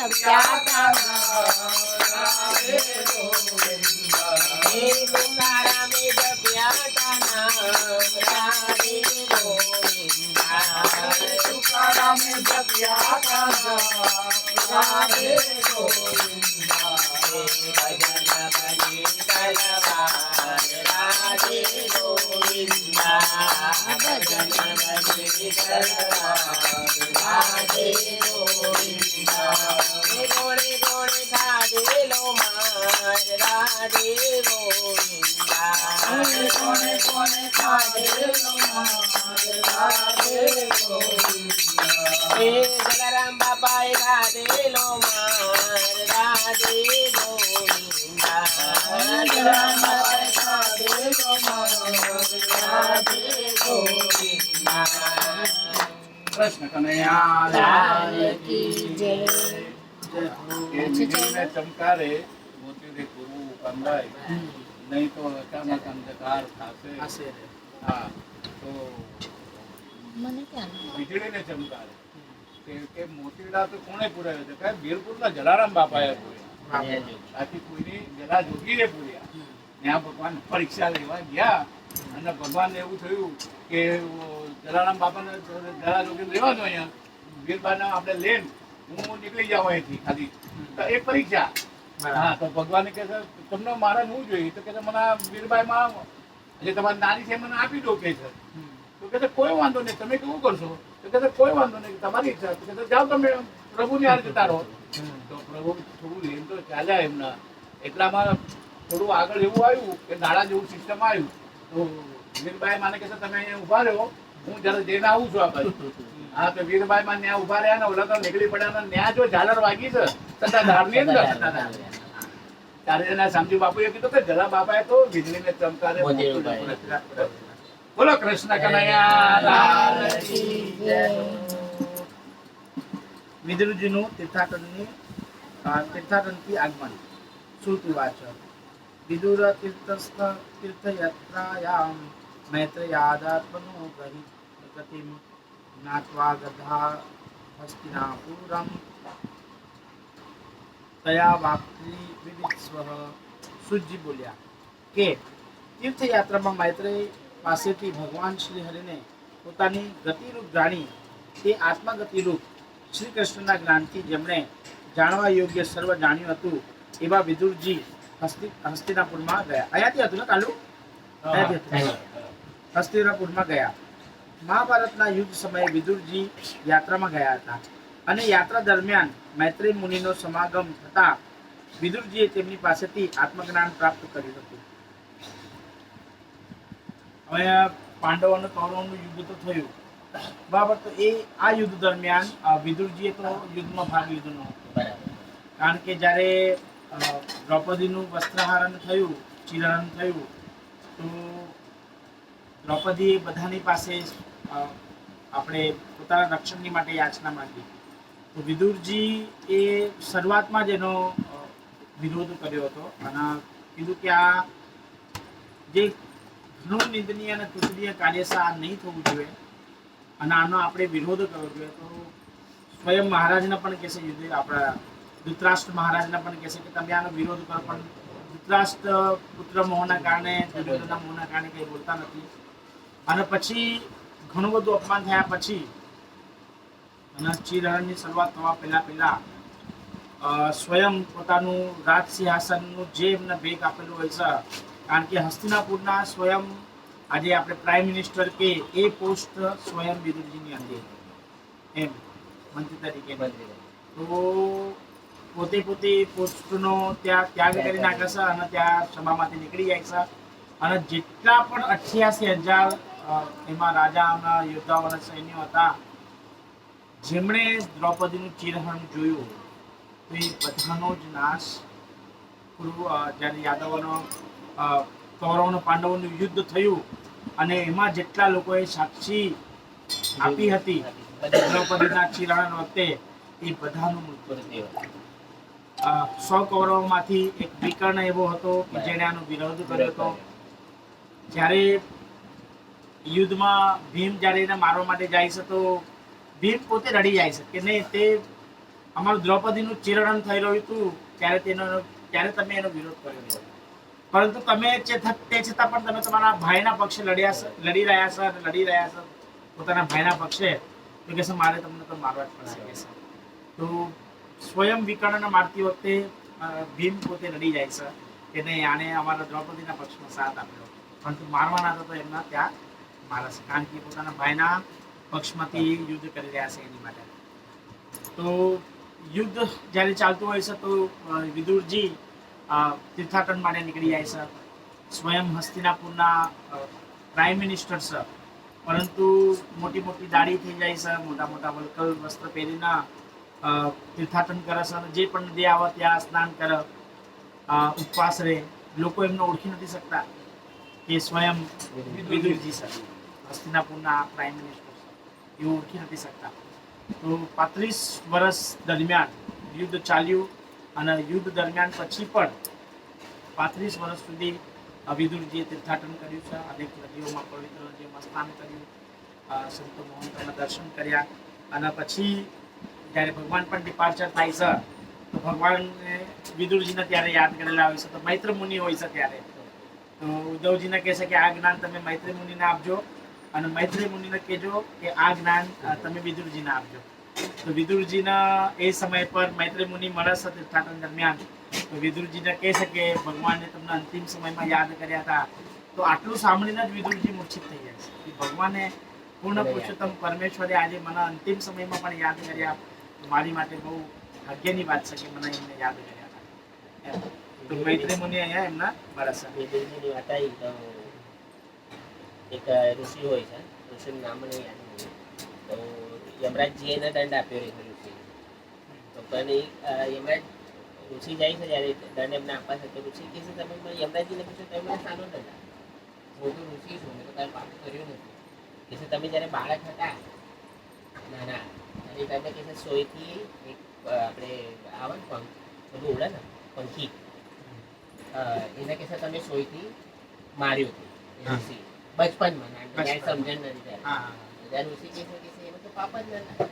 જપ્યા તા રાધે ગોવિંદા હે તુકારામે જપ્યા તા રાધે ગોવિંદા તુકારામે જપ્યા તા રાધે ગોવિંદા હે ભજન ભજે તલવાર રાધે ગોવિંદા ભજન ભજે તલવાર રાધે ગોવિંદા હે ગોળે ગોળે ખાધેલો માર રાધે ગોવિંદા ગોળે ગોળે ખાધેલો માર રાધે ગોવિંદા હે જલારામ બાપાએ ખાધેલો માર રાધે ગોવિંદા જલારામ બાપાએ ખાધેલો માર રાધે ગોવિંદા કૃષ્ણ કનૈયા લાલ કી જય ને ચમકારે મોતીથી પૂરવું કંદાય નહીં તો અચાનક અંધકાર થશે. હા તો મને ક્યાં વીજળીને ચમકારે કે મોતીડા તો કોણે પૂરાયો છે? કે વીરપુરના જલારામ બાપાએ પૂર્યા. બાકી કોઈની જલા જોગીને પૂર્યા. ત્યાં ભગવાન પરીક્ષા લેવા ગયા અને ભગવાન એવું થયું કે જલારામ બાપાને જલા જોગી લેવા દો અહીંયા વીરબાના આપણે લેન હું નીકળી જાઉં અહીંથી ખાલી તો એક પરીક્ષા. હા તો ભગવાને કહે છે તમને મારે શું જોઈએ? તો કે મને આ વીરબાઈમાં જે તમારી નાની છે મને આપી દો કે છે. તો કે કોઈ વાંધો નહીં, તમે કેવું કરશો? તો કે કોઈ વાંધો નહીં, તમારી ઈચ્છા. તો કે જાઓ તમે પ્રભુની હારે જતા રહો. તો પ્રભુ થોડું લેન તો ચાલ્યા એમના એટલામાં થોડું આગળ એવું આવ્યું કે નાળા જેવું સિસ્ટમ આવ્યું. તો વીરબાઈ માને કે તમે અહીંયા ઉભા રહ્યો, હું જરા જઈને આવું છું આ બાજુ. હા તો વીરબાઈ માં ન્યા ઉભા રહ્યા ને ઓલા તો નીકળી પડ્યા ને ન્યા જો ઝાલર વાગી છે સત્તાધાર ની અંદર ત્યારે એના સમજી બાપુએ કીધું કે જલા બાપાએ તો વીજળીને ચમકારે બોલો કૃષ્ણ કનૈયા લાલ કી જય. વિદુરજીનું તીર્થાટનથી આગમન. શ્રુતિવાચ વિદુર તીર્થયાત્રાયામ મૈત્રેયાદાત્મનો ગતિમ જ્ઞાત્વા ગધા હસ્તિનાપુરમ તયા વાપ્તિ વિવિત્સ્વ. સુજી બોલ્યા કે તીર્થયાત્રામાં મૈત્રેય પાસેથી ભગવાન શ્રી હરિને પોતાની ગતિરૂપ જાણી તે આત્મગતિરૂપ શ્રી કૃષ્ણના જ્ઞાનથી જેમણે જાણવા યોગ્ય સર્વ જાણ્યું હતું એવા વિદુરજી હસ્તિનાપુરમાં ગયા. અહીંયાથી હતું ને કાલુ? હસ્તિનાપુરમાં ગયા. મહાભારતના યુદ્ધ સમયે વિદુરજી યાત્રામાં ગયા હતા અને યાત્રા દરમિયાન મૈત્રેય મુનિનો સમાગમ થતા વિદુરજીએ તેમની પાસેથી આત્મજ્ઞાન પ્રાપ્ત કર્યું હતું. હવે પાંડવો અને કૌરવનું યુદ્ધ તો થયું બરાબર. તો આ યુદ્ધ દરમિયાન વિદુરજીએ તો યુદ્ધમાં ભાગ લીધો ન હતો. કારણ કે જ્યારે દ્રૌપદીનું વસ્ત્રહરણ થયું, ચિરહરણ થયું, તો દ્રૌપદીએ બધાની પાસે આપણે પોતાના રક્ષણની માટે યાચના માંગી. તો વિદુરજી એ શરૂઆતમાં જ એનો વિરોધ કર્યો હતો અને કીધું કે આ જે ઘણું નિંદનીય અને તુચ્છનીય કાર્ય છે આ નહીં થવું જોઈએ અને આનો આપણે વિરોધ કરવો જોઈએ. તો સ્વયં મહારાજને પણ કહેશે, આપણા ધૃતરાષ્ટ્ર મહારાજને પણ કહેશે કે તમે આનો વિરોધ કરો, પણ ધૃતરાષ્ટ્ર પુત્ર મોહના કારણે, દુર્યોધનના મોહના કારણે કંઈ બોલતા નથી. અને પછી ઘણું બધું અપમાન થયા પછી અને ચિરહરણની શરૂઆત થવા પહેલા સ્વયં પોતાનું રાજ સિંહાસનનું જે એમને ભેગ આપેલું હોય છે, કારણ કે હસ્તિનાપુરના સ્વયં આજે આપણે પ્રાઇમ મિનિસ્ટર કે એ પોસ્ટ સ્વયં વિદુરજીની હતી એમ મંત્રી તરીકે. તો પોતે પોસ્ટનો ત્યાં ત્યાગ કરી નાખે છે અને ત્યાં સભામાંથી નીકળી જાય છે. અને જેટલા પણ 88,000 એમાં રાજાઓના યોદ્ધાઓના સૈન્યો હતા જેમણે દ્રૌપદીનું ચિરહરણ જોયું તો એ બધાનો જ નાશ જ્યારે યાદવોનો કૌરવનો પાંડવોનું યુદ્ધ થયું અને એમાં જેટલા લોકોએ સાક્ષી આપી હતી દ્રૌપદીના ચિરહરણ વખતે એ બધાનું મૃત્યુ થયું. 100 કૌરવોમાંથી એક વિકર્ણ એવો હતો કે જેણે આનો વિરોધ કર્યો હતો. જ્યારે યુદ્ધમાં ભીમ જ્યારે એને મારવા માટે જાય છે તો ભીમ પોતે રડી જાય છે કે નહીં, તે અમારું દ્રૌપદીનું ચીરહરણ થઈ રહ્યું હતું ત્યારે તમે એનો વિરોધ કર્યો હતો. પરંતુ તમે તે છતાં પણ તમે તમારા ભાઈના પક્ષે લડી રહ્યા છો પોતાના ભાઈના પક્ષે. તો કે છે મારે તમને તો મારવા જ પડશે કે છે. તો સ્વયં વિકર્ણને મારતી વખતે ભીમ પોતે લડી જાય છે કે નહીં, આને અમારા દ્રૌપદીના પક્ષમાં સાથ આપ્યો, પરંતુ મારવાના હતા તો એમના ત્યાં મારે છે, કારણ કે પોતાના ભાઈના પક્ષમાંથી યુદ્ધ કરી રહ્યા છે એની માટે. તો યુદ્ધ જ્યારે ચાલતું હોય છે તો વિદુરજી તીર્થાટન માટે નીકળી જાય છે. સ્વયં હસ્તિનાપુરના પ્રાઇમ મિનિસ્ટર છે, પરંતુ મોટી મોટી દાઢી થઈ જાય છે, મોટા મોટા વલ્કલ વસ્ત્ર પહેરીને તીર્થાટન કરે છે, અને જે પણ નદી આવે ત્યાં સ્નાન કરે, ઉપવાસ રહે. લોકો એમને ઓળખી નથી શકતા કે સ્વયં વિદુરજી છે, હસ્તિનાપુરના પ્રાઇમ મિનિસ્ટર છે, એવું ઓળખી નથી શકતા. તો 35 વર્ષ દરમિયાન યુદ્ધ ચાલ્યું, અને યુદ્ધ દરમિયાન પછી પણ 35 વર્ષ સુધી વિદુરજીએ તીર્થાટન કર્યું છે. અનેક નદીઓમાં પવિત્ર નદીઓમાં સ્નાન કર્યું, સંતો મહંતોના દર્શન કર્યા. અને પછી જ્યારે ભગવાન પણ ડિપાર્ચર થાય છે તો ભગવાન વિદુરજીને ત્યારે યાદ કરેલા હોય છે. તો મૈત્ર મુનિ હોય છે ત્યારે તો ઉદ્ધવજીને કહે છે કે આ જ્ઞાન તમે મૈત્રી મુનિને આપજો, અને મૈત્રી મુનિને કહેજો કે આ જ્ઞાન તમે વિદુરજીને આપજો. તો વિદુરજીના એ સમય પર મૈત્રી મુનિ મળે છે તીર્થાટન દરમિયાન. તો વિદુરજીને કહે છે કે ભગવાને તમને અંતિમ સમયમાં યાદ કર્યા હતા. તો આટલું સાંભળીને જ વિદુરજી મૂર્છિત થઈ જાય છે કે ભગવાને પૂર્ણ પુરુષોત્તમ પરમેશ્વરે આજે મને અંતિમ સમયમાં પણ યાદ કર્યા. મારી માટે બહુ ભાગ્યની વાત છે કે મને એમને યાદ કર્યા હતા. તો મૈત્રી મુનિ અહીંયા એમના મળે છે. વિદુરજીની વાત આવી તો એક ઋષિ હોય છે, ઋષિનું નામ મને યાદ નથી. તો યમરાજજીએ એને દંડ આપ્યો એ ઋષિ. તો પણ યમરાજ ઋષિ જાય છે જ્યારે દંડ એમને આપવા છે તો ઋષિ કહે છે તમે યમરાજજીને પૂછો તમે મને સાનો દંડ આપો, હું તો ઋષિ છું, મેં તો કાંઈ પાપ કર્યું નથી. કે છે તમે જ્યારે બાળક હતા નાના અને તમે કે છે સોયથી એક આપણે આવે ને પંખ બધું ઉડે ને પંખી, એને કે છે તમે સોયથી માર્યું હતું ઋષિ બચપનમાં, ત્યારે સમજણ નથી ત્યારે ઋષિ કહે છે એમાં તો પાપ જ નથી.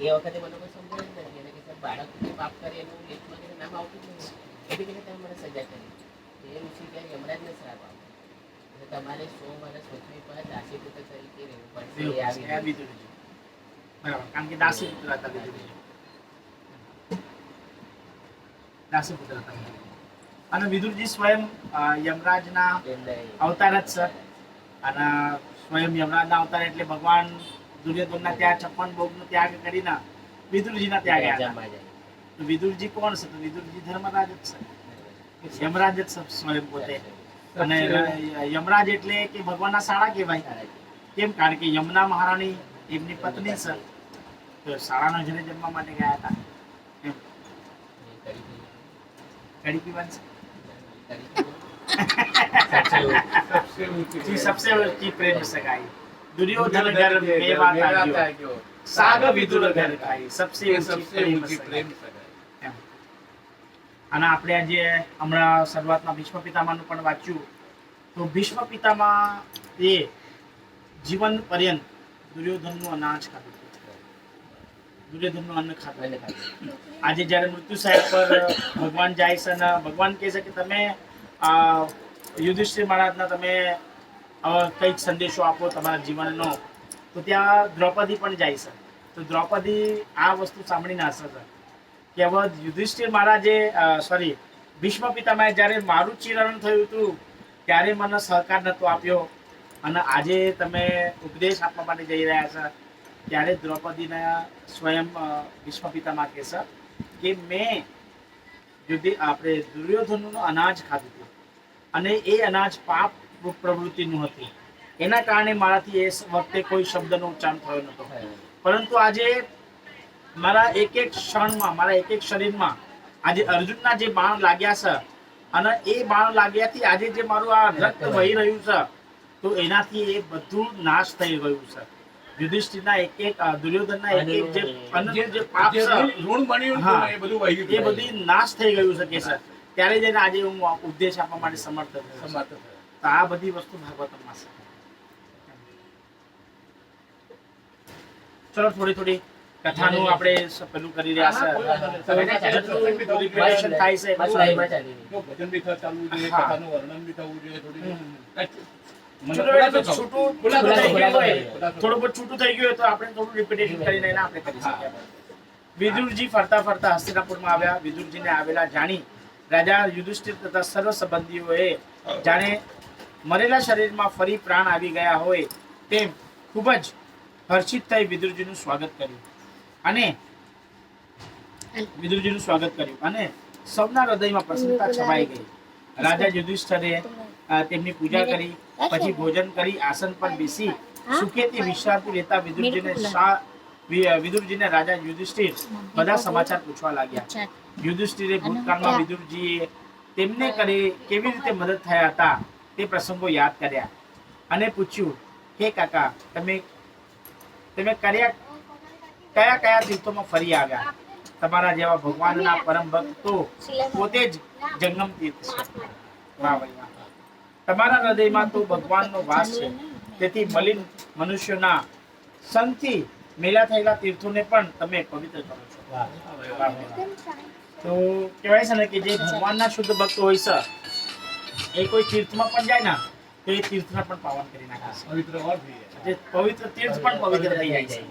એ વખતે મને કોઈ સમજણ જ નથી. એને કે છે બાળક પાપ કરે એનું લેખમાં કે નામ આવતું જ નથી, એટલે કે તમે મને સજા કરી. એ ઋષિ ત્યારે યમરાજને શ્રાપ આપો, તમારે 100 વર્ષ પૃથ્વી પર દાસીપુત્ર તરીકે રહેવું પડશે. બરાબર, કારણ કે દાસીપુત્ર હતા વિદુરજી. દાસીપુત્ર હતા. અને વિદુરજી સ્વયં યમરાજના અવતાર જ છે. અને સ્વયં યમરાજના અવતાર એટલે ભગવાન દુર્યોધનના ત્યાં 56 ભોગનો ત્યાગ કરીને વિદુરજીના ત્યાં ગયા હતા. તો વિદુરજી કોણ છે? તો વિદુરજી ધર્મરાજ જ છે, યમરાજ જ છે સ્વયં પોતે. અને યમરાજ એટલે કે ભગવાનના શાળા કહેવાય. કેમ? કારણ કે યમુના મહારાણી એમની પત્ની છે, તો શાળાનો જને જમવા માટે ગયા હતા. એમ કડી પીવાની છે सबसे ऊंची प्रेम सगाई दुर्योधन घर मेवा ताग्यो साग विदुर घर खाई सबसे ऊंची प्रेम सगाई. અને આપણે આજે હમણાં શરૂઆતમાં ભીષ્મ પિતામહનું પણ વાંચ્યું. તો ભીષ્મ પિતામહ એ જીવન પર્યંત દુર્યોધનનું અનાજ ખાધું, દુર્યોધનનું અન્ન ખાધું. આજે જ્યારે મૃત્યુ સાહેબ પર ભગવાન જાય છે અને ભગવાન કહે છે કે તમે યુધિષ્ઠિર મહારાજના તમે કંઈક સંદેશો આપો તમારા જીવનનો. તો ત્યાં દ્રૌપદી પણ જાય છે. તો દ્રૌપદી આ વસ્તુ સાંભળીને હસે છે કે હવે યુધિષ્ઠિર મહારાજે ભીષ્મ પિતામહે જ્યારે મારું ચીરહરણ થયું હતું ત્યારે મને સહકાર નહોતો આપ્યો, અને આજે તમે ઉપદેશ આપવા માટે જઈ રહ્યા છો. ત્યારે દ્રૌપદીને સ્વયં ભીષ્મ પિતામહ કહે છે કે મેં આપણે દુર્યોધનનું અનાજ ખાધું હતું, અને એ અનાજ પાપ પ્રવૃત્તિનું હતું. એના કારણે મારાથી એ વખતે કોઈ શબ્દનો ઉચ્ચારણ થયો નહોતો. પરંતુ આજે મારા એક એક ક્ષણમાં, મારા એક એક શરીરમાં આજે અર્જુનના જે બાણ લાગ્યા છે, અને એ બાણ લાગ્યાથી આજે જે મારું આ રક્ત વહી રહ્યું છે, તો એનાથી એ બધું નાશ થઈ ગયું છે. યુધિષ્ઠિરના એક એક, દુર્યોધનના એક એક જે અન્નનું જે પાપ છે, ઋણ બન્યું એ બધું વહી ગયું, એ બધી નાશ થઈ ગયું છે કે સર. ત્યારે જઈને આજે હું ઉપદેશ આપવા માટે સમર્થ થયો. તો આ બધી વસ્તુ ભાગવતમાં છે. ચલો થોડી થોડી કથાનું આપણે પેલું કરી રહ્યા હા, કોઈ વાંધો નહીં. છે તમે રિપીટેશન થાય છે બસ લાઈનમાં ચાલી રહી. જો ભજન બી ચાલવું જોઈએ, હા. કથાનું વર્ણન બી થવું જોઈએ, થોડી મને છૂટું ખુલાસો એટલે થવો. છૂટું ખુલાસો થઈ ગયું હોય, ખુલાસો. થોડું બહુ છૂટું થઈ ગયું હોય તો આપણે થોડું રિપીટેશન કરીને એને આપણે કરી શકીએ. વિદુરજી ફરતા ફરતા હસ્તિનાપુરમાં આવ્યા. વિદુરજીને આવેલા જાણી રાજા યુધિષ્ઠિર તથા સર્વ સંબંધીઓએ જાણે મરેલા શરીરમાં ફરી પ્રાણ આવી ગયા હોય તેમ ખૂબ જ હર્ષિત થઈ વિદુરજીનું સ્વાગત કર્યું અને સૌના હૃદયમાં પ્રસન્નતા છવાઈ ગઈ. રાજા યુધિષ્ઠિરે તેમની પૂજા કરી, પછી ભોજન કરી આસન પર બેસી સુખેથી વિશ્રાંતિ લેતા વિદુરજીને રાજા યુધિષ્ઠિર બધા સમાચાર પૂછવા લાગ્યા. યુધિષ્ઠિરે ભૂતકાળમાં વિદુરજીએ તેમને કેવી રીતે મદદ થયા હતા તે પ્રસંગો યાદ કર્યા અને પૂછ્યું, હે કાકા, તમે કયા તીર્થોમાં ફરી આવ્યા? તમારા જેવા ભગવાનના પરમ ભક્તો પોતે જ જંગમ તીર્થ છે. વાહ ભાઈ વાહ. તમારા હૃદયમાં તો ભગવાનનો વાસ છે, તેથી મલિન મનુષ્યોના સંગથી મેલા થયેલા તીર્થોને પણ તમે પવિત્ર કરો છો. વાહ. તો કહેવાય છે ને કે જે ભગવાનના શુદ્ધ ભક્ત હોય છે એ કોઈ તીર્થમાં પણ જાય ને તો એ તીર્થને પણ પાવન કરી નાખે છે. પવિત્ર વાર થઈ જાય. જે પવિત્ર તીર્થ પણ પવિત્ર થઈ જાય છે.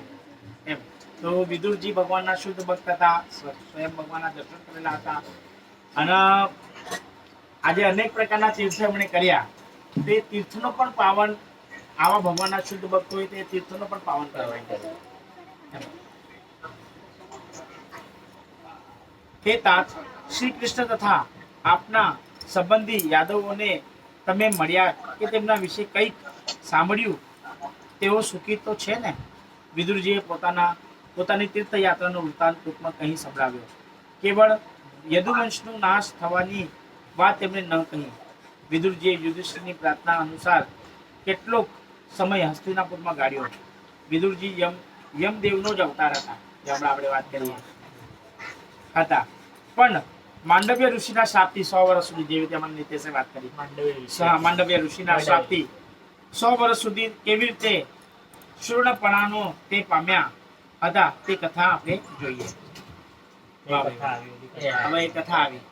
એમ તો વિદુરજી ભગવાનના શુદ્ધ ભક્ત હતા, સ્વયં ભગવાનના દર્શન કરેલા હતા અને આજે અનેક પ્રકારના તીર્થો એમણે કર્યા. તે તીર્થનો પણ પાવન, આવા ભગવાનના શુદ્ધ ભક્ત હોય તે તીર્થનો પણ પાવન કરવા. હે तात, શ્રી કૃષ્ણ તથા આપના સંબંધી યાદવોને તમે મળ્યા કે તેમના વિશે કંઈક સાંભળ્યું? તેઓ સુખી તો છે ને? વિદુરજીએ પોતાની તીર્થયાત્રાનો વૃત્તાંત ટૂંકમાં કહી સંભળાવ્યો. કેવળ યદુવંશનો નાશ થવાની વાત તેમણે ન કહી. વિદુરજીએ યુધિષ્ઠિરની પ્રાર્થના અનુસાર કેટલોક સમય હસ્તિનાપુરમાં ગાળ્યો. વિદુરજી યમદેવનો જ અવતાર હતા, જે હમણાં આપણે વાત કરીએ હતા, પણ માંડવ્ય ઋષિના શાપથી 100 વર્ષ સુધી, જેવી રીતે અમને નીતેશે વાત કરી, માંડવ્ય ઋષિના શાપથી 100 વર્ષ સુધી કેવી રીતે શૂર્ણપણાનો તે પામ્યા હતા તે કથા આપણે જોઈએ. હવે એ કથા આવી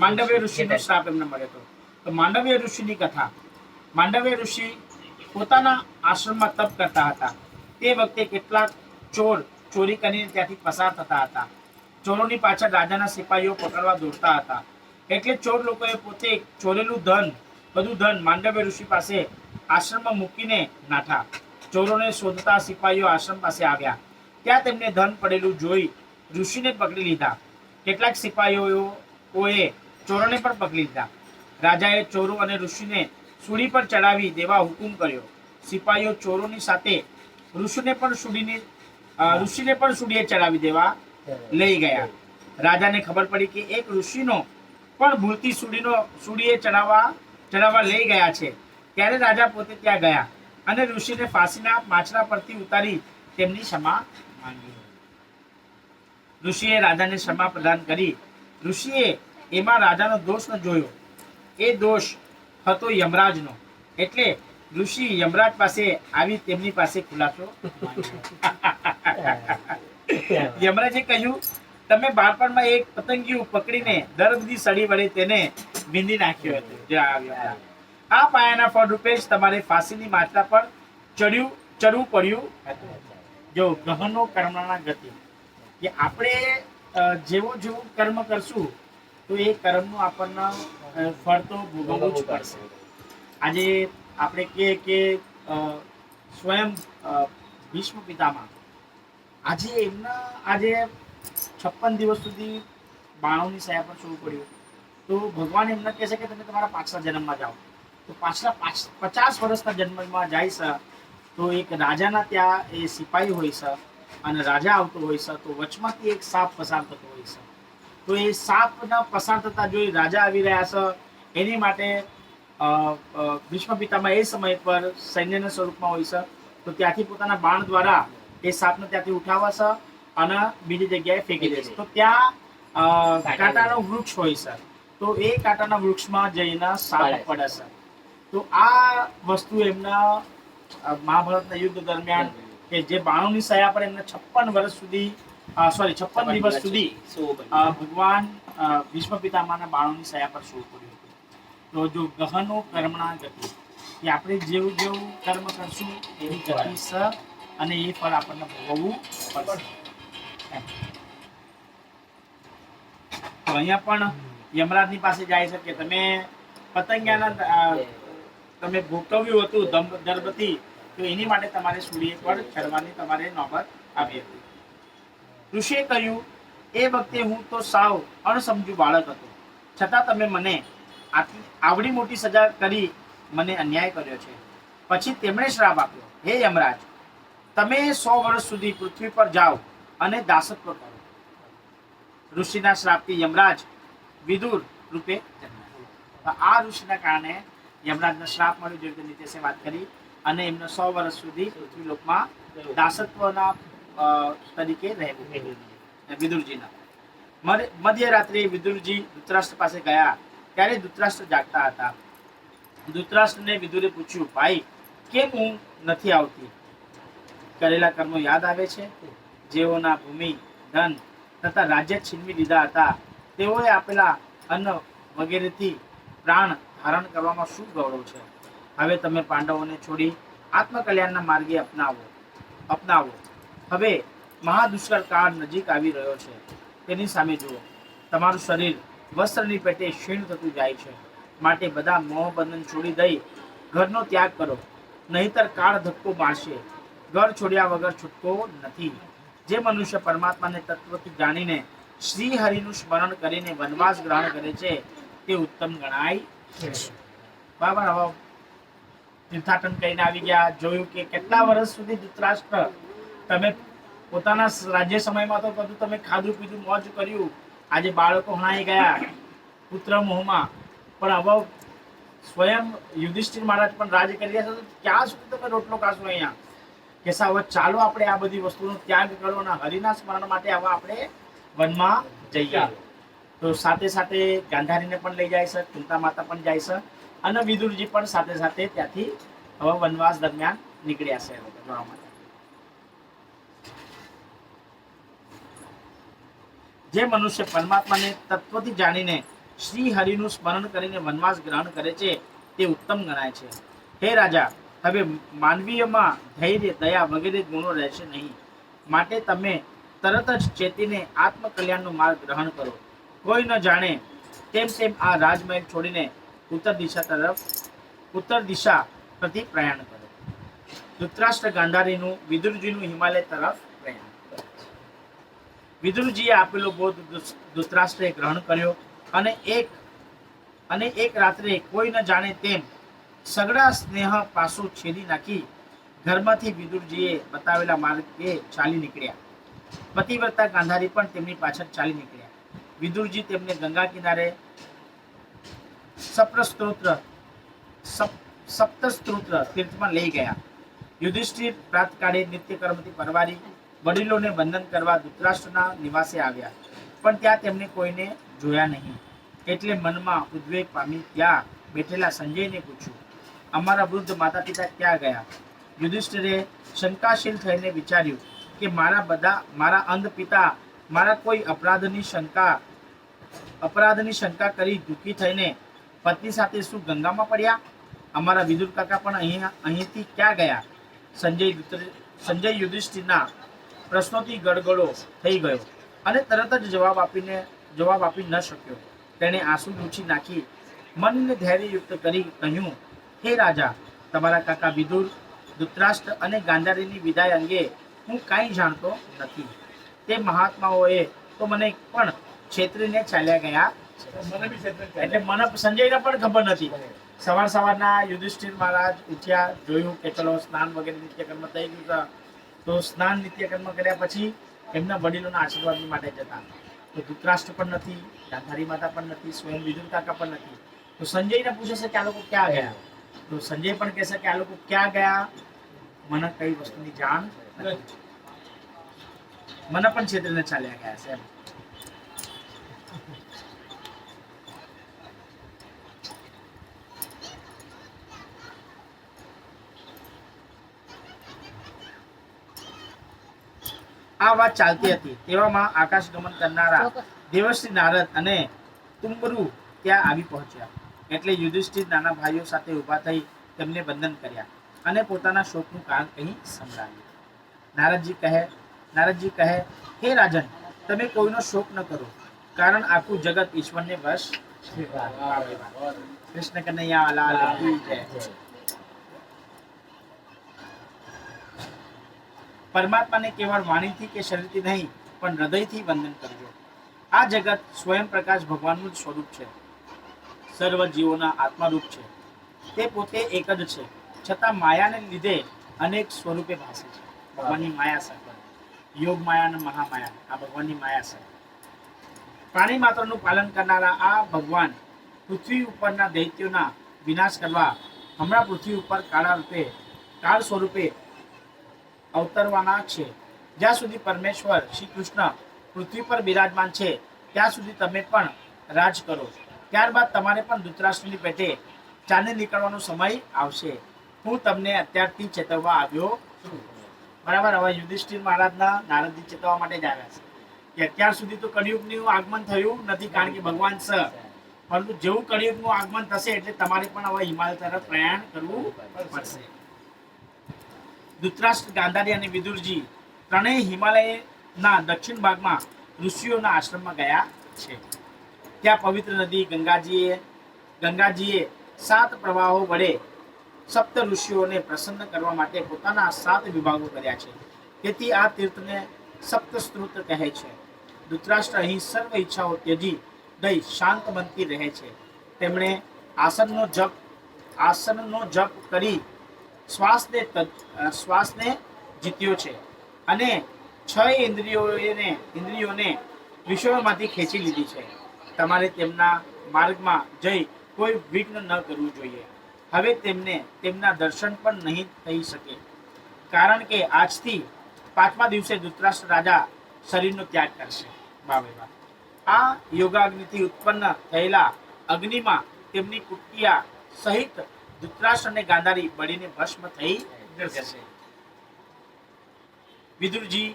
માંડવ્ય ઋષિનો શ્રાપ એમને મળ્યો હતો. તો માંડવ્ય ઋષિની કથા. માંડવ્ય ઋષિ પોતાના આશ્રમમાં તપ કરતા હતા. તે વખતે કેટલાક ચોર ચોરી કરીને ત્યાંથી પસાર થતા હતા. ચોરોની પાછળ રાજાના સિપાહીઓ પકડવા દોડતા હતા. એટલે ચોર લોકોએ પોતે ચોરેલું બધું ધન માંડવ્ય ઋષિ પાસે આશ્રમમાં મૂકીને નાઠા. ચોરોને શોધતા સિપાહીઓ આશ્રમ પાસે આવ્યા. ત્યાં તેમને ધન પડેલું જોઈ ઋષિને પકડી લીધા. કેટલાક સિપાહીઓએ ચોરોને પણ પકડી લીધા. રાજાએ ચોરો અને ઋષિને સૂળી પર ચડાવી દેવા હુકુમ કર્યો. સિપાહીઓ ચોરોની સાથે ઋષિને પણ સૂળીએ ચડાવી દેવા લઈ ગયા. રાજાને ખબર પડી કે એક ઋષિનો પણ ભૂલથી સૂળીએ ચડાવવા લઈ ગયા છે. ત્યારે રાજા પોતે ત્યાં ગયા અને ઋષિને ફાંસીના માછલા પરથી ઉતારી તેમની ક્ષમા માંગી. ઋષિએ રાજાને ક્ષમા પ્રદાન કરી. ઋષિએ એમાં રાજાનો દોષ ન જોયો. એ દોષ હતો યમરાજનો. એટલે ઋષિ યમરાજ પાસે આવી તેમની પાસે ખુલાસો યમરાજે કહ્યું, તમે બાળપણમાં એક પતંગિયું પકડીને દર બધી સળી વડે તેને વીંધી નાખ્યો હતો. આ પાયાના ફળ રૂપે જ તમારે ફાંસીની માત્રા પર ચડવું પડ્યું હતું. જો ગહનો કર્મના ગતિ, કે આપણે જેવું કર્મ કરશું તો એ કર્મનું આપણને ફળ તો ભોગવવું જ પડશે. આજે આપણે કહીએ કે સ્વયં ભીષ્મ પિતામહ આજે 56 દિવસ સુધી બાણોની સયા પર સૂવું પડ્યું. તો ભગવાન એમને કહે છે કે તમે તમારા પાછલા જન્મમાં જાઓ. તો પાછલા 50 વર્ષના જન્મમાં જાય છે. તો એક રાજાના ત્યાં એ સિપાહી હોય છે અને રાજા આવતો હોય છે. તો વચમાંથી એક સાપ પસાર થતો હોય છે. તો એ સાપના પસાર થતા જોઈ રાજા આવી રહ્યા છે. એની માટે ભીષ્મ પિતામહ એ સમય પર સૈન્યના સ્વરૂપમાં હોય છે. તો ત્યાંથી પોતાના બાણ દ્વારા એ સાપને ત્યાંથી ઉઠાવે છે અને બીજી જગ્યાએ ફેંકી દે છે. તો ત્યાં કાંટાનો વૃક્ષ હોય છે. તો એ કાંટાના વૃક્ષમાં જઈને સાપ પડે છે. તો આ વસ્તુ એમના મહાભારતના યુદ્ધ દરમિયાન કે જે 92ની સયા પર એમને 56 વર્ષ સુધી 56 દિવસ સુધી ભગવાન ભીષ્મ પિતામહના 92ની સયા પર સૂવું પડ્યું હતું. તો જો ગહનો કર્મણા ગતિ, કે આપણે જેવું જેવું કર્મ કરશું એવી ગતિ સ, અને એ ફળ આપણને ભોગવવું પડશે. એમ. તો અહીંયા પણ યમરાજની પાસે જાય છે કે તમે પતંગિયાના તમે ભોગવ્યું હતું દરબતી, તો એની માટે તમારે સૂર્ય પર ચડવાની તમારે નોબત આવી હતી. ઋષિએ કહ્યું, એ વખતે હું તો સાવ અણસમજુ બાળક હતો, છતાં તમે મને આવડી મોટી સજા કરી મને અન્યાય કર્યો છે. પછી તેમણે શ્રાપ આપ્યો, હે યમરાજ, તમે 100 વર્ષ સુધી પૃથ્વી પર જાઓ અને દાસત્વ કરો. ઋષિના શ્રાપથી યમરાજ વિદુર રૂપે જન્મ્યા. આ ઋષિના કારણે યમરાજનો શ્રાપ મળ્યો, જે રીતે નીતેશે વાત કરી, અને એમને 100 વર્ષ સુધી પૃથ્વીલોકમાં દાસત્વના તરીકે રહેવું. વિદુરજીના મધ્યરાત્રે વિદુરજી ધૃતરાષ્ટ્ર પાસે ગયા, ત્યારે ધૃતરાષ્ટ્ર જાગતા હતા. ધૃતરાષ્ટ્રને વિદુરે પૂછ્યું, ભાઈ, કેમ હું નથી આવતી? કરેલા કર્મો યાદ આવે છે? જેઓના ભૂમિ, ધન તથા રાજ્ય છીનવી લીધા હતા, તેઓએ આપેલા અન્ન વગેરેથી પ્રાણ ધારણ કરવામાં શું ગૌરવ છે? હવે તમે પાંડવોને છોડી આત્મકલ્યાણના માર્ગે અપનાવો. હવે મહાદુષ્કળ કાળ નજીક આવી રહ્યો છે, તેની સામે જુઓ. તમારું શરીર વસ્ત્રની પેટે ક્ષીણ થતું જાય છે, માટે બધા મોહબંધન છોડી દઈ ઘરનો ત્યાગ કરો, નહીતર કાળ ધક્કો મારશે. ઘર છોડ્યા વગર છૂટકો નથી. જે મનુષ્ય પરમાત્માને તત્વથી જાણીને શ્રી હરિનું સ્મરણ કરીને વનવાસ ગ્રહણ કરે છે, તે ઉત્તમ ગણાય છે. બરાબર. હવે તીર્થાટન કરીને આવી ગયા, જોયું કે કેટલા વર્ષ સુધી ધૃતરાષ્ટ્ર તમે પોતાના રાજ્ય સમયમાં તો બધું તમે ખાધું પીધું મોજ કર્યું, આજે બાળકો હણાઈ ગયા પુત્ર મોહમાં, પણ હવે સ્વયં યુધિષ્ઠિર મહારાજ પણ રાજ કરી રહ્યા છે, ક્યાં સુધી તમે રોટલો ખાશો અહીંયા? કે હવે ચાલો આપણે આ બધી વસ્તુનો ત્યાગ કરો અને હરિના સ્મરણ માટે હવે આપણે વનમાં જઈએ. તો સાથે સાથે ગાંધારીને પણ લઈ જાય છે, કુંતા માતા પણ જાય છે, અને વિદુરજી પણ સાથે સાથે ત્યાંથી હવે વનવાસ દરમિયાન નીકળ્યા છે જવા માટે. જે મનુષ્ય પરમાત્માને તત્વથી જાણીને શ્રી હરિનું સ્મરણ કરીને વનવાસ ગ્રહણ કરે છે, તે ઉત્તમ ગણાય છે. હે રાજા, હવે માનવીયમાં ધૈર્ય, દયા વગેરે ગુણો રહેશે નહીં, માટે તમે તરત જ ચેતીને આત્મકલ્યાણનો માર્ગ ગ્રહણ કરો. કોઈ ન જાણે તેમ આ રાજમહેલ છોડીને ઉત્તર દિશા પ્રતિ પ્રયાણ કરો. ધૃતરાષ્ટ્ર ગાંધારીનું વિદુરજીનું હિમાલય તરફ પ્રયાણ. વિદુરજીએ આપેલો બોધ ધૃતરાષ્ટ્રે ગ્રહણ કર્યો, અને એક રાત્રે કોઈ ન જાણે તેમ સગડા સ્નેહ પાસો છેદી નાખી ઘરમાંથી વિદુરજીએ બતાવેલા માર્ગે ચાલી નીકળ્યા. પતિવ્રતા ગાંધારી પણ તેમની પાછળ ચાલી નીકળ્યા. વિદુરજી તેમને ગંગા કિનારે સપ્તસ્ત્રોત્ર તીર્થમાં લઈ ગયા. યુધિષ્ઠિર પ્રાતકાળે નિત્યકર્મથી પરવારી વડીલોને વંદન કરવા ધૃતરાષ્ટ્રના નિવાસે આવ્યા, પણ ત્યાં તેમને કોઈને જોયા નહીં. એટલે મનમાં ઉદ્વેગ પામી ત્યાં બેઠેલા સંજયને પૂછ્યું, અમારા વૃદ્ધ માતા પિતા ક્યાં ગયા? યુધિષ્ઠિરે શંકાશીલ થઈને વિચાર્યું કે મારા અંધ પિતા મારા કોઈ અપરાધની શંકા કરી દુઃખી થઈને પત્ની સાથે શું ગંગામાં પડ્યા? અમારા વિદુર કાકા પણ અહીંથી ક્યાં ગયા? સંજય યુધિષ્ઠિરના પ્રશ્નોથી ગડગડો થઈ ગયો અને તરત જ જવાબ આપી ન શક્યો. તેણે આંસુ લૂછી નાખી મનને ધૈર્યયુક્ત કરી કહ્યું, હે રાજા, તમારા કાકા વિદુર, ધૃતરાષ્ટ્ર અને ગાંધારીની વિદાય અંગે હું કાંઈ જાણતો નથી. તે મહાત્માઓએ તો મને પણ છેતરીને ચાલ્યા ગયા. એટલે મને સંજયને પણ ખબર નથી. સવારના યુધિષ્ઠિર મહારાજ ઉઠ્યા, જોયું કે ચલો સ્નાન વગેરે નિત્યકર્મ થઈ ગયું, તો સ્નાન નિત્યકર્મ કર્યા પછી એમના વડીલોના આશીર્વાદ માટે જતા. તો ધૃતરાષ્ટ્ર પણ નથી, ગાંધારી માતા પણ નથી, સ્વયં વિદુર કાકા પણ નથી. તો સંજયને પૂછે છે કે આ લોકો ક્યાં ગયા? તો સંજય પણ કહે છે કે આ લોકો ક્યાં ગયા મને કઈ વસ્તુની જાણ નથી, મને પણ છેતરીને ચાલ્યા ગયા છે. આ વાત ચાલતી હતી તેવામાં આકાશગમન કરનારા દેવશ્રી નારદ અને તુંબરુ ત્યાં આવી પહોંચ્યા. એટલે યુધિષ્ઠિર નાના ભાઈઓ સાથે ઊભા થઈ તેમને વંદન કર્યા અને પોતાના શોકનું કારણ કહી સંભળાવ્યું. નારદજી કહે, હે રાજન, તમે કોઈનો શોક ન કરો, કારણ આખું જગત ઈશ્વરને વશ છે. કૃષ્ણ કનૈયા લાલ કી જય. પરમાત્માને કેવળ વાણીથી કે શરીરથી નહીં પણ હૃદયથી વંદન કરજો. આ જગત સ્વયં પ્રકાશ ભગવાનનું જ સ્વરૂપ છે, સર્વ જીવોના આત્મારૂપ છે. તે પોતે એક જ છે, છતાં માયાને લીધે અનેક સ્વરૂપે ભાસે છે. ભગવાનની માયા છે, યોગ માયા અને મહામાયા, આ ભગવાનની માયા છે. પ્રાણી માત્રનું પાલન કરનારા આ ભગવાન પૃથ્વી ઉપરના દૈત્યોના વિનાશ કરવા હમણાં પૃથ્વી ઉપર કાળ સ્વરૂપે અવતરવાના છે. જ્યાં સુધી પરમેશ્વર શ્રી કૃષ્ણ પૃથ્વી પર બિરાજમાન છે ત્યાં સુધી તમે પણ રાજ કરો. ત્યારબાદ તમારે પણ ધૃતરાષ્ટ્રની પેટે ચાલી નીકળવાનો સમય આવશે. હું તમને અત્યારથી ચેતવવા આવ્યો છું. બરાબર. હવે યુધિષ્ઠિર મહારાજના નારદજી ચેતવવા માટે જ આવ્યા છે કે અત્યાર સુધી તો કળિયુગનું આગમન થયું નથી, કારણ કે ભગવાન છે. પરંતુ જેવું કળિયુગનું આગમન થશે એટલે તમારે પણ હવે હિમાલય તરફ પ્રયાણ કરવું પડશે. ધૃતરાષ્ટ્ર, ગાંધારી અને વિદુરજી ત્રણેય હિમાલયના દક્ષિણ ભાગમાં ઋષિઓના આશ્રમમાં ગયા છે. ત્યાં પવિત્ર નદી ગંગાજીએ 7 પ્રવાહો વડે સપ્ત ઋષિઓને પ્રસન્ન કરવા માટે પોતાના 7 વિભાગો કર્યા છે. તેથી આ તીર્થને સપ્તસ્ત્રોત કહે છે. ધૃતરાષ્ટ્ર અહીં સર્વ ઈચ્છાઓ ત્યજી દઈ શાંત બનતી રહે છે. તેમણે આસનનો જપ કરી શ્વાસને જીત્યો છે અને 6 ઇન્દ્રિયોને વિષયોમાંથી ખેંચી લીધી છે. તમારે તેમના માર્ગમાં જઈ કોઈ વિઘ્ન ન કરવું જોઈએ. હવે તેમના દર્શન પણ નહીં થઈ શકે, કારણ કે આજથી 5મા દિવસે ધૃતરાષ્ટ્ર રાજા શરીરનો ત્યાગ કરશે. આ યોગાગ્નિથી ઉત્પન્ન થયેલા અગ્નિમાં તેમની કુટિયા સહિત ધૃતરાષ્ટ્ર અને ગાંધારી બળીને ભસ્મ થઈ જશે. વિદુરજી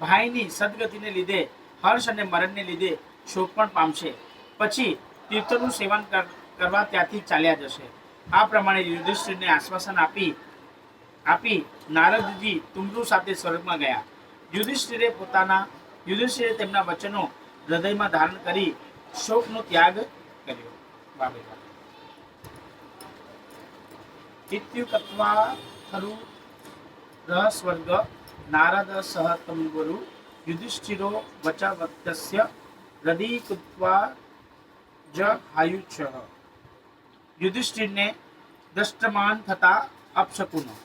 ભાઈની સદગતિને લીધે હર્ષ અને મરણને લીધે શોક પણ પામશે. પછી તીર્થનું સેવન કરવા ત્યાંથી ચાલ્યા જશે. આ પ્રમાણે યુધિષ્ઠિરને આશ્વાસન આપી નારદજી તુંબરુ સાથે સ્વર્ગમાં ગયા. યુધિષ્ઠિરે તેમના વચનો હૃદયમાં ધારણ કરી શોકનો ત્યાગ કર્યો. ઇત્યુક્ત્વા ખરુ સ્વર્ગ નારદ સહ તુંબરુ યુધિષ્ઠિરો વચવત્યસ્ય હૃદય કૃત્વા જ આયુષ્ય. યુધિષ્ઠિરને દ્રષ્ટમાન થતા અપશકુનો.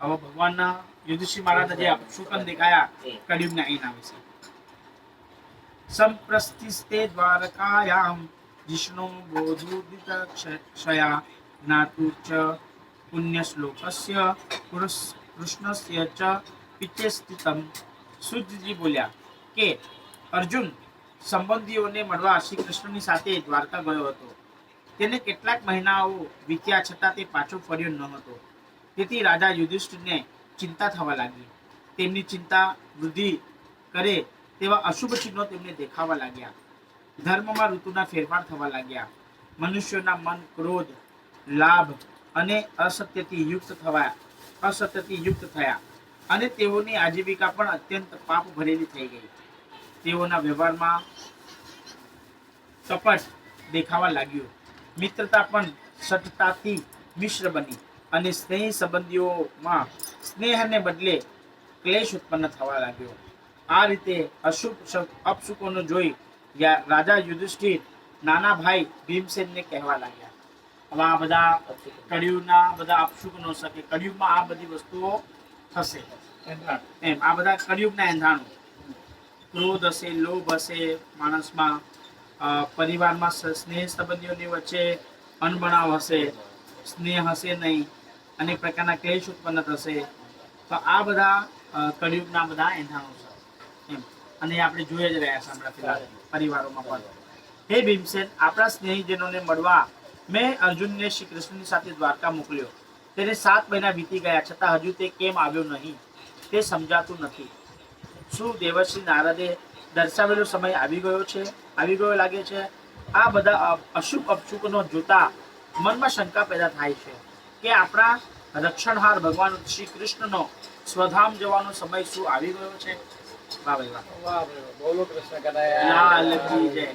હવે ભગવાનના યુધિષ્ઠિર મહારાજના જે અપશુકન દેખાયા કળિયુગના એના વિશે. સંપ્રસ્થિસ્તે દ્વારકાયામ જિષ્ણુ બોધુદિત ક્ષયા જ્ઞાતુ ચ પુણ્યશ્લોકસ્ય કૃષ્ણસ્ય ચ પિત્તે સ્થિતમ. સુતજી બોલ્યા કે અર્જુન સંબંધીઓને મળવા શ્રી કૃષ્ણની સાથે દ્વારકા ગયો હતો. તેને કેટલાક મહિનાઓ વીત્યા છતાં તે પાછો ફર્યો ન હતો. તેથી રાજા યુધિષ્ઠિરને ચિંતા થવા લાગી. તેમની ચિંતા વૃદ્ધિ કરે તેવા અશુભ ચિહ્નો તેમને દેખાવા લાગ્યા. ધર્મમાં ઋતુના ફેરફાર થવા લાગ્યા. મનુષ્યોના મન ક્રોધ, લાભ અને અસત્યથી યુક્ત થયા અને તેઓની આજીવિકા પણ અત્યંત પાપ ભરેલી થઈ ગઈ. તેઓના વ્યવહારમાં કપટ દેખાવા લાગ્યું. મિત્રતા પણ સટતાથી મિશ્ર બની અને સ્નેહી સંબંધીઓમાં સ્નેહને બદલે ક્લેશ ઉત્પન્ન થવા લાગ્યો. આ રીતે અપશુકોનો જોઈ રાજા યુધિષ્ઠિર નાના ભાઈ ભીમસેનને કહેવા લાગ્યા. હવે આ બધા કળિયુગના બધા અપશુકનો છે કે કળિયુગમાં આ બધી વસ્તુઓ થશે. એમ આ બધા કળિયુગના એંધાણો. ક્રોધ હશે, લોભ હશે માણસમાં, પરિવારમાં સ્નેહ સંબંધીઓની વચ્ચે અણબનાવ હશે, સ્નેહ હશે નહીં, અનેક પ્રકારના ક્લેશ ઉત્પન્ન થશે. તો આ બધા કળિયુગના બધા એંધાણો છે એમ. અને આપણે જોઈ જ રહ્યા છે આપણા પરિવારોમાં પણ. હે ભીમસેન, આપણા સ્નેહીજનોને મળવા મેં અર્જુનને શ્રી કૃષ્ણની સાથે દ્વારકા મોકલ્યો. તેને 7 મહિના વીતી ગયા છતાં હજુ તે કેમ આવ્યો નહીં તે સમજાતું નથી. શું દેવર્ષિ નારદે દર્શાવેલો સમય આવી ગયો લાગે છે? આ બધા અશુભ અપશુકનો જોતા મનમાં શંકા પેદા થાય છે કે આપણા રક્ષણહાર ભગવાન શ્રી કૃષ્ણનો સ્વધામ જવાનો સમય શું આવી ગયો છે? વાહ ભાઈ વાહ. વાહ ભાઈ, બોલો કૃષ્ણ કનૈયા લાલ કી જય.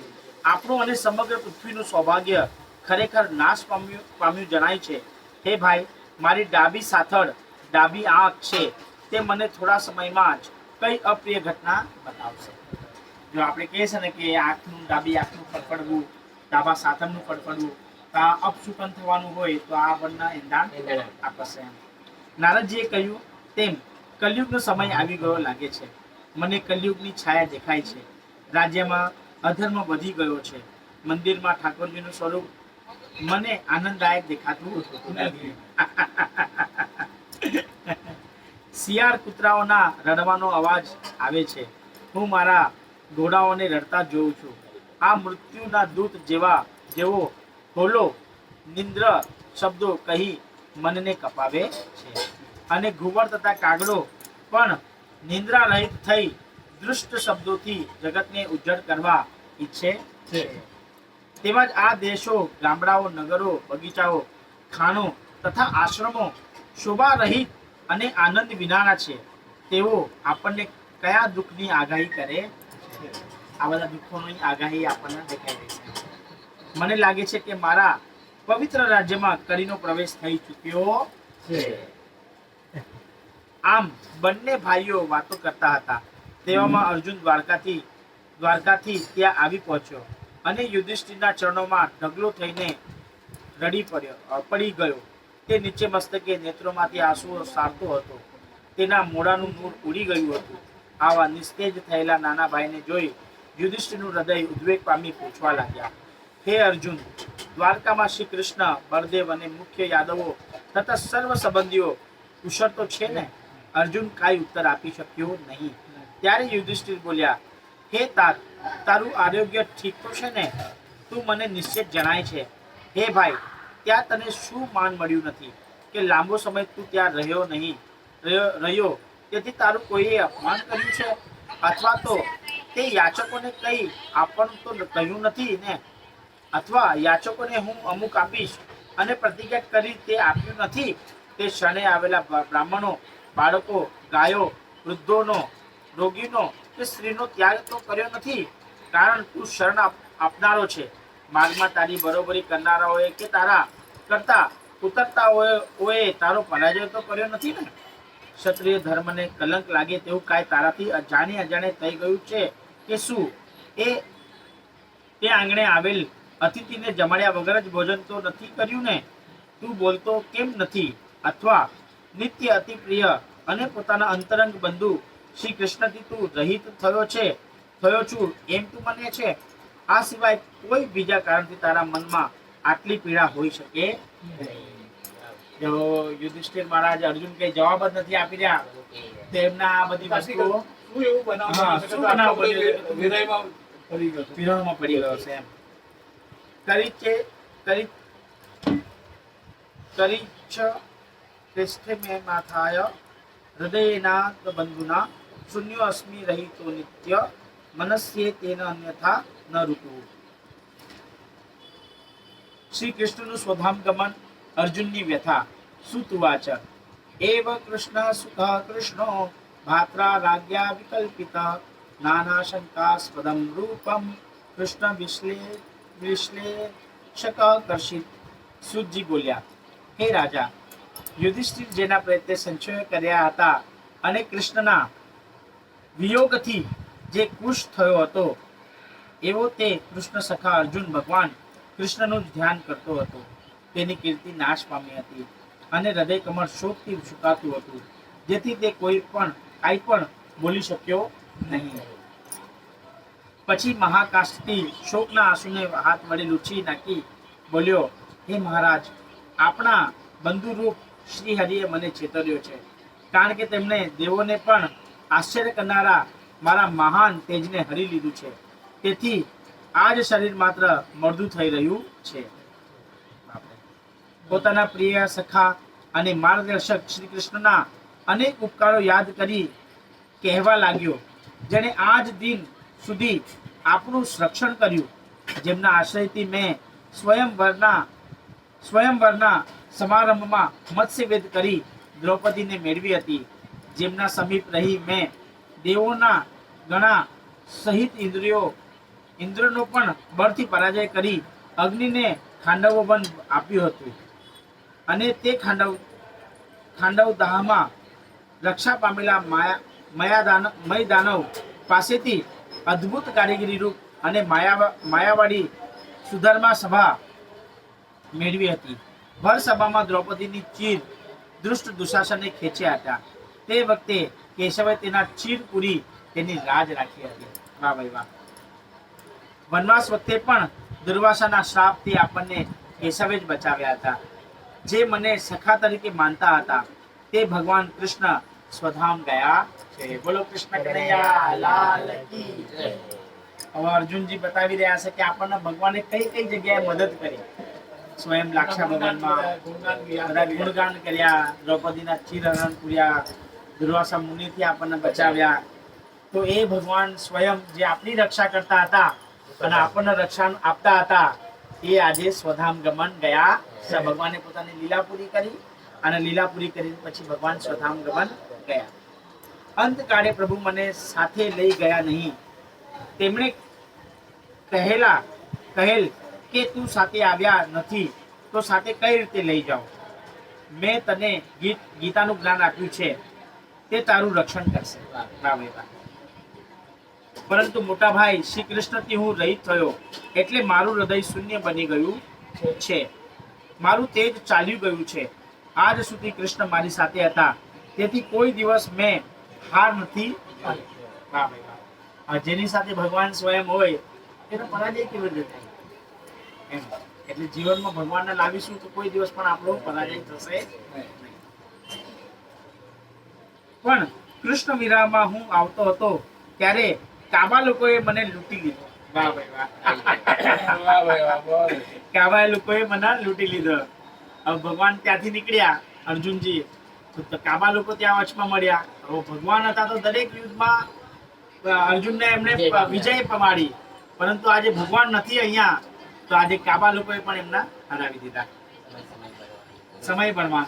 આપણું અને સમગ્ર પૃથ્વીનું સૌભાગ્ય ખરેખર નાશ પામ્યું જણાય છે. હે ભાઈ, મારી ડાબી સાથળ ડાબી આંખ છે તે મને થોડા સમયમાં જ કઈ અપ્રિય ઘટના બતાવશે. જો આપણે કહીએ છે ને કે ડાબી આંખનું ફડફડવું, ડાબા સાથળનું ફડફડવું, આ અપશુકન થવાનું હોય તો આ બંને એંધાણ આપશે. નારદજીએ કહ્યું તેમ કલયુગનો સમય આવી ગયો લાગે છે. મને કલયુગની છાયા દેખાય છે. રાજ્યમાં અધર્મ વધી ગયો છે. મંદિરમાં ઠાકોરજીનું સ્વરૂપ મને આનંદદાયક દેખાતું નથી. શિયાળ કૂતરાઓના રડવાનો અવાજ આવે છે. હું મારા ઘોડાઓને રડતા જોઉં છું. આ મૃત્યુના દૂત જેવો હોલો નિંદ્ર શબ્દો કહી મનને કપાવે છે. અને ઘુવડ તથા કાગડો પણ નિંદ્રા રહિત થઈ દુષ્ટ શબ્દોથી જગતને ઉજ્જડ કરવા ઈચ્છે છે. તેમજ આ દેશો, ગામડાઓ, નગરો, બગીચાઓ, ખાણો તથા આશ્રમો શોભા રહિત અને આનંદ વિનાના છે. તેઓ આપણને કયા દુઃખની આગાહી કરે છે? આ બધા દુઃખોની આગાહી આપણને દેખાઈ રહી છે. મને લાગે છે કે મારા પવિત્ર રાજ્યમાં કળીનો પ્રવેશ થઈ ચૂક્યો છે. આમ બંને ભાઈઓ વાતો કરતા હતા. તેવામાં અર્જુન દ્વારકાથી ત્યાં આવી પહોંચ્યો અને યુધિષ્ઠિરના ચરણોમાં ઢગલો થઈને પડી ગયો. તે નીચે મસ્તકે નેત્રોમાંથી આંસુઓ સારતો હતો. તેના મોઢાનું નૂર ઉડી ગયું હતું. આવા નિસ્તેજ થયેલા નાના ભાઈને જોઈ યુધિષ્ઠિરનું હૃદય ઉદ્વેગ પામી પૂછવા લાગ્યા, હે અર્જુન, દ્વારકામાં શ્રી કૃષ્ણ, બળદેવ અને મુખ્ય યાદવો તથા સર્વ સંબંધીઓ કુશળ તો છે ને? અર્જુન કાંઈ ઉત્તર આપી શક્યો નહીં. ત્યારે યુધિષ્ઠિર બોલ્યા, હે તાત, તારું આરોગ્ય ઠીક તો છે ને? તું મને નિશ્ચિત જણાય છે. હે ભાઈ, ત્યાં તને શું માન મળ્યું નથી કે લાંબો સમય તું ત્યાં રહ્યો તેથી તારું કોઈએ અપમાન કર્યું છે? અથવા તો તે યાચકોને કંઈ આપવાનું તો કહ્યું નથી ને? અથવા યાચકોને હું અમુક આપીશ અને પ્રતિજ્ઞા કરી તે આપ્યું નથી? તે ક્ષણે આવેલા બ્રાહ્મણો, બાળકો, ગાયો, વૃદ્ધોનો, રોગીનો કે સ્ત્રીનો ત્યાગ તો કર્યો નથી? કારણ તું શરણ આપનારો છે. માર્ગમાં તારી બરોબરી કરનારાઓએ કે તારા કરતા ઉતરતાઓએ તારો પરાજય તો કર્યો નથી ને? ક્ષત્રિય ધર્મને કલંક લાગે તેવું કાંઈ તારાથી અજાણે થઈ ગયું છે કે શું? તે આંગણે આવેલ અતિથિને જમાડ્યા વગર જ ભોજન તો નથી કર્યું ને? તું બોલતો કેમ નથી? અથવા નિત્ય અતિ પ્રિય અને પોતાના અંતરંગ બંધુ શ્રી કૃષ્ણથી તું રહિત થયો છું એમ તું મને છે? આ સિવાય કોઈ બીજા કારણથી તારા મનમાં આટલી પીડા હોઈ શકે? જો યુધિષ્ઠિર મહારાજ અર્જુન કઈ જવાબ જ નથી આપી રહ્યા, તેમના આ બધી વસ્તુઓ શું એવું વિરહમાં પડી ગયો છે. હૃદયના બંધુના શૂન્યો અસ્મિ રહિતો નિત્ય મનસ્યે તેન અન્યથા ન ઋતુ. શ્રી કૃષ્ણનું સ્વધામ ગમન, અર્જુનની વ્યથા. સુતુવાચ એવ કૃષ્ણ સુખ કૃષ્ણો ભાત્રા રાજ્યા વિકલ્પિત નાના શંકાસ્પદમ રૂપમ કૃષ્ણ વિશ્લેષકર્ષિત. સુતજી બોલ્યા, હે રાજા, યુધિષ્ઠિર જેના પ્રત્યે સંશયો કર્યા હતા અને કૃષ્ણના વિયોગથી જે કુશ થયો હતો, એવો તે કૃષ્ણ સખા અર્જુન ભગવાન કૃષ્ણનું ધ્યાન કરતો હતો. તેની કીર્તિ નાશ પામી હતી અને હૃદય કમળ શોકથી સુકાતું હતું, જેથી તે કાંઈ પણ બોલી શક્યો નહીં. પછી મહાકાષ્ઠથી શોકના આંસુને હાથ વડે લૂછી નાખી બોલ્યો, હે મહારાજ, આપણા બંધુરૂપ શ્રી હરિએ મને છેતર્યો છે. કારણ કે તેમણે દેવોને પણ આશ્ચર્ય કરનારા મારા મહાન તેજને હરી લીધું છે. તેથી આ જ શરીર માત્ર મળદું થઈ રહ્યું છે. પોતાના પ્રિય સખા અને માર્ગદર્શક શ્રી કૃષ્ણના અનેક ઉપકારો યાદ કરી કહેવા લાગ્યો, જેણે આજ દિન સુધી આપણું રક્ષણ કર્યું, જેમના આશ્રયથી મેં સ્વયંવરના સમારંભમાં મત્સ્યવેદ કરી દ્રૌપદીને મેળવી હતી, જેમના સમીપ રહી મેં દેવોના ગણા સહિત ઇન્દ્રનો પણ બળથી પરાજય કરી અગ્નિને ખાંડવોવન આપ્યું હતું, અને તે ખાંડવદાહમાં રક્ષા પામેલા મય દાનવ પાસેથી અદ્ભુત કારીગરી રૂપ અને માયાવાળી સુધર્મા સભા મેળવી હતી. ભર સભામાં દ્રૌપદીની ચીર દુષ્ટ દુશાસને ખેંચ્યા હતા. તે વખતે કેશવે તેના ચીર પૂરી તેની લાજ રાખી હતી. વાહ ભાઈ વાહ. વનવાસ વખતે પણ દુર્વાસાના શ્રાપથી આપણને કેશવે જ બચાવ્યા હતા. જે મને સખા તરીકે માનતા હતા તે ભગવાન કૃષ્ણ સ્વધામ ગયા છે. બોલો કૃષ્ણ કનૈયા લાલ કી જય. હવે અર્જુનજી બતાવી રહ્યા છે કે આપણને ભગવાને કઈ કઈ જગ્યાએ મદદ કરી. સ્વયં લાક્ષા ભવનમાં બધા ગુણગાન કર્યા, દ્રૌપદીના ચિરહરણ પૂર્યા, દુર્વાસા મુનિથી આપણને બચાવ્યા. તો એ ભગવાન સ્વયં જે આપણી રક્ષા કરતા હતા અને આપણને રક્ષા આપતા હતા, એ આજે સ્વધામ ગમન ગયા. ભગવાને પોતાની લીલા પૂરી કરી અને લીલા પૂરી કરીને પછી ભગવાન સ્વધામ ગમન ગયા. અંતકાળે પ્રભુ મને સાથે લઈ ગયા નહીં. તેમણે કહેલ કે તું સાથે આવ્યા નથી તો સાથે કઈ રીતે લઈ જાઉં? મેં તને ગીતાનું જ્ઞાન આપ્યું છે, તે તારું રક્ષણ કરશે. પરંતુ મોટા ભાઈ શ્રી કૃષ્ણથી હું રહિત થયો એટલે મારું હૃદય શૂન્ય બની ગયું છે, મારું તેજ ચાલ્યું ગયું છે. આજ સુધી કૃષ્ણ મારી સાથે હતા, તેથી કોઈ દિવસ મેં હાર નથી. જેની સાથે ભગવાન સ્વયં હોય એનો પરાજય કેવી રીતે થાય? એમ એટલે જીવનમાં ભગવાનને લાવીશું તો કોઈ દિવસ પણ આપણો પરાજય થશે નહીં. પણ કૃષ્ણ વિરાહમાં હું આવતો હતો ત્યારે કાબા લોકોએ મને લૂંટી લીધો. વાહ ભાઈ વાહ. કાબા લોકોએ મને લૂંટી લીધો. હવે ભગવાન ત્યાંથી નીકળ્યા અર્જુનજી, તો કાબા લોકો ત્યાં વચમાં મળ્યા. હવે ભગવાન હતા તો દરેક યુદ્ધમાં અર્જુનને એમને વિજય પમાડી, પરંતુ આજે ભગવાન નથી અહીંયા તો આજે કાબા લોકોએ પણ એમના હરાવી દીધા. સમય બળવાન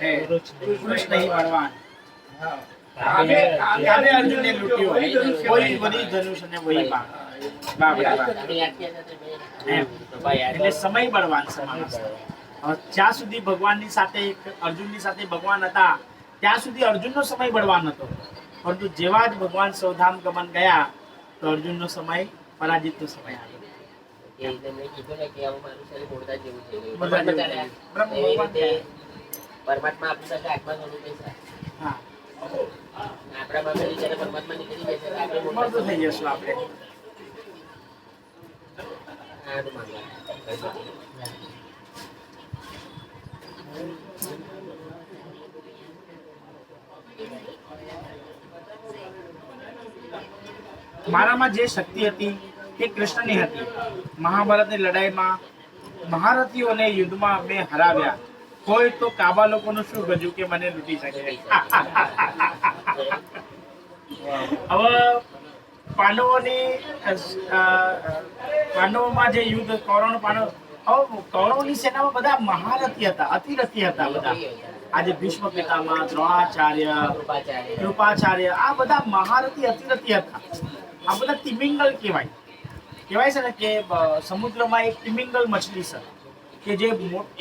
હે પુરુષ નહીં બળવાન. કાબે અર્જુનને લૂંટ્યો, કોઈ વળી ધનુષ અને વહી બાણ. એટલે સમય બળવાન છે માણસ. જ્યાં સુધી ભગવાનની સાથે અર્જુનની સાથે ભગવાન હતા ત્યાં સુધી અર્જુનનો સમય બળવાન હતો, પરંતુ જેવા જ ભગવાન સ્વધામ ગમન ગયા તો અર્જુનનો સમય પરાજિતનો સમય આવ્યો. પરમાત્મા આપણી સાથે આત્મા સ્વરૂપે છે. આપણામાં ફરી જ્યારે પરમાત્મા નીકળી જશે તો આપણે મોટું થઈ જશું આપણે. મારામાં જે શક્તિ હતી તે કૃષ્ણની હતી. મહાભારતની લડાઈમાં મહારથીઓને યુદ્ધમાં મેં હરાવ્યા. કોઈ તો કાબા લોકોનું શું ગજુ કે મને લૂંટી શકે. હવે પાંડવોમાં જે યુદ્ધ કૌરવની સેનામાં બધા મહારથી હતા, અતિરથી હતા બધા. આજે ભીષ્મ પિતામહ, દ્રોણાચાર્ય, કૃપાચાર્ય, આ બધા મહારથી અતિરથી હતા. આ બધા તિમિંગલ કહેવાય છે ને કે સમુદ્રમાં એક તિમિંગલ મછલી છે કે જે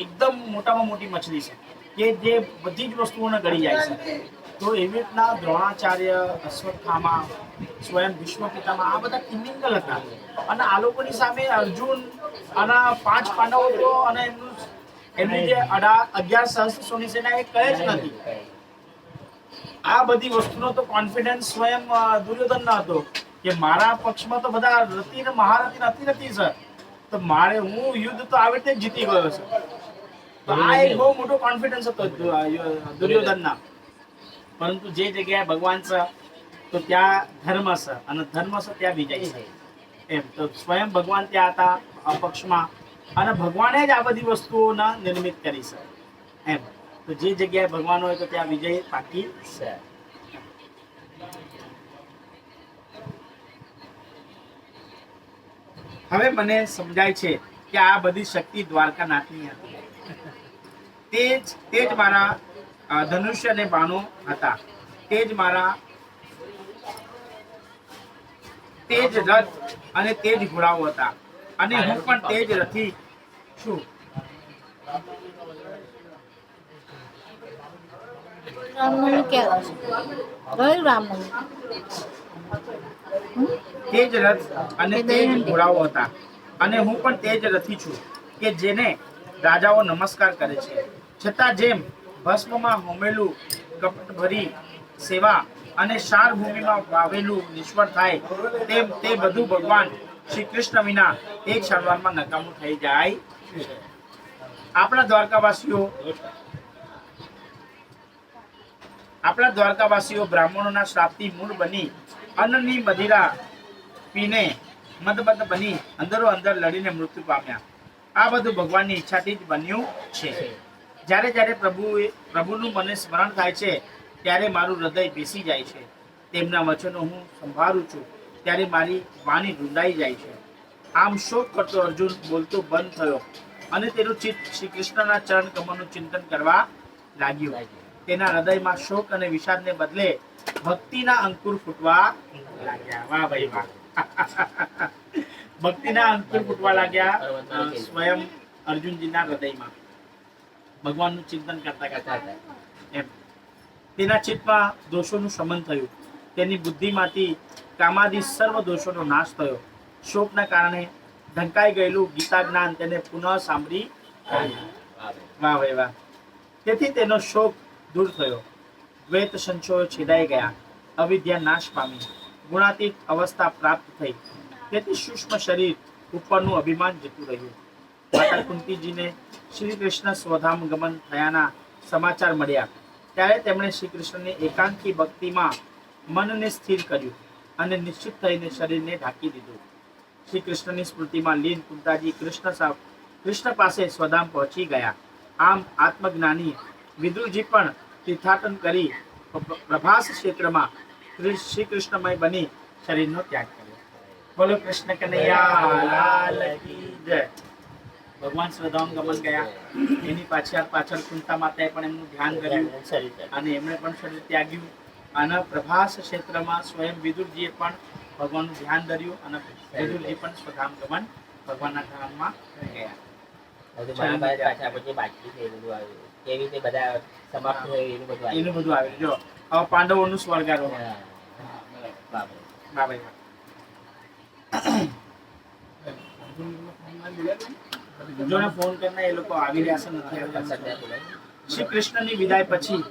એકદમ મોટામાં મોટી મછલી છે કે જે બધી જ વસ્તુઓને ગળી જાય છે. તો એવી રીતના દ્રોણાચાર્ય, અશ્વત્થામા, સ્વયં ભીષ્મ પિતામહ આ બધા તિમિંગલ હતા. અને આ લોકોની સામે અર્જુન અને 5 પાંડવો તો અને એમની જે 11 સહસ્ત્રોની સેના એ કહે જ નથી. આ બધી વસ્તુનો તો કોન્ફિડન્સ સ્વયં દુર્યોધન હતો કે મારા પક્ષમાં તો બધા રતિ ને મહારથી નથી સર, તો મારે હું યુદ્ધ તો આવી રીતે જીતી ગયો છું. તો આ એક બહુ મોટો કોન્ફિડન્સ હતો દુર્યોધનના. પરંતુ જે જગ્યાએ ભગવાન છે તો ત્યાં ધર્મ છે, અને ધર્મ છે ત્યાં વિજય છે. એમ તો સ્વયં ભગવાન ત્યાં હતા અપક્ષમાં, અને ભગવાને જ આ બધી વસ્તુઓના નિર્મિત કરી છે. એમ તો જે જગ્યાએ ભગવાન હોય તો ત્યાં વિજય પાકી છે. હવે મને સમજાય છે કે આ બધી શક્તિ દ્વારકાનાથની હતી. તે જ મારા ધનુષ્ય અને બાણો હતા. તે જ રથ અને તે જ ઘોડાઓ હતા, અને હું પણ તે જ રથી છું. રામનવમી ક્યારે છે? ગયું રામનવમી. તે જ રથ અને તે જ ઘોડાઓ હતા, અને હું પણ તે જ રથી છું કે જેને રાજાઓ નમસ્કાર કરે છે. છતાં જેમ ભસ્મમાં હોમેલું કપટભરી સેવા અને શાર ભૂમિમાં વાવેલું નિષ્ફળ થાય, તેમ તે બધું ભગવાન શ્રી કૃષ્ણ વિના એક ક્ષણવારમાં નકામું થઈ જાય છે. આપણા દ્વારકાવાસીઓ બ્રાહ્મણોના શ્રાપથી મૂળ બની અન્નની મદિરા પીને મદમદ બની અંદરો અંદર લડીને મૃત્યુ પામ્યા. આ બધું ભગવાનની ઈચ્છાથી જ બન્યું છે. જ્યારે જ્યારે પ્રભુનું મને સ્મરણ થાય છે, ત્યારે મારું હૃદય બેસી જાય છે. તેમના વચનો હું સંભાળું છું ત્યારે મારી વાણી ઢૂંઢાઈ જાય છે. આમ શોક કરતો અર્જુન બોલતો બંધ થયો, અને તેનું ચિત્ત શ્રી કૃષ્ણના ચરણ કમળનું ચિંતન કરવા લાગ્યું. તેના હૃદયમાં શોક અને વિષાદને બદલે ભક્તિના અંકુર ફૂટવા લાગ્યા. વાહ ભાઈ વાહ. ભક્તિના અંકુર ફૂટવા લાગ્યા સ્વયં અર્જુનજીના હૃદયમાં, ભગવાનનું ચિંતન કરતા કરતા એમ. તેના ચિત્તમાં દોષોનું શમન થયું. તેની બુદ્ધિમાંથી કામાદિ સર્વ દોષોનો નાશ થયો. શોકના કારણે ઢંકાઈ ગયેલું ગીતા જ્ઞાન તેને પુનઃ સાંભળી કાઢ્યું. વાહ ભાઈ વાહ. તેથી તેનો શોક દૂર થયો, દ્વૈત સંશયો છેદાઈ ગયા, અવિદ્યા નાશ પામી, ગુણાતીત અવસ્થા પ્રાપ્ત થઈ. તેથી સૂક્ષ્મ શરીર ઉપરનું અભિમાન જતું રહ્યું. માતા કુંતીજીને શ્રી કૃષ્ણ સ્વધામ ગમન થયાના સમાચાર મળ્યા, ત્યારે તેમણે શ્રી કૃષ્ણની એકાંકી ભક્તિમાં મનને સ્થિર કર્યું અને નિશ્ચિત થઈને શરીરને ઢાંકી દીધું. શ્રી કૃષ્ણની સ્મૃતિમાં લીન કુંતાજી કૃષ્ણ પાસે સ્વધામ પહોંચી ગયા. આમ આત્મજ્ઞાની વિદુરજી પણ તીર્થાટન કરી પ્રભાસ ક્ષેત્રમાં શ્રી કૃષ્ણમય બની શરીરનો ત્યાગ કર્યો. બોલો કૃષ્ણ કનૈયા લાલ કી જય. ભગવાન સ્વધામ ગમન ગયા. એની પાછળ કુંતા માતાએ પણ એમનું ધ્યાન કર્યું અને એમણે પણ શરીર ત્યાગ્યું. અને પ્રભાસ ક્ષેત્રમાં સ્વયં વિદુરજીએ પણ ભગવાનનું ધ્યાન ધર્યું, અને વિદુરજી પણ સ્વધામ ગમન ભગવાનના ધામમાં ગયા. મહાભારત પાછા પછી બાકી છે, બધું આવ્યું કેવી રીતે બધા સમાપ્ત થયું એનું બધું આવ્યું. જો હવે પાંડવોનું સ્વર્ગારોહણ. બાબા જોને ફોન કરીને એ લોકો આવી રહ્યા છે, નથી આવ્યા. શ્રી કૃષ્ણની વિદાય પછી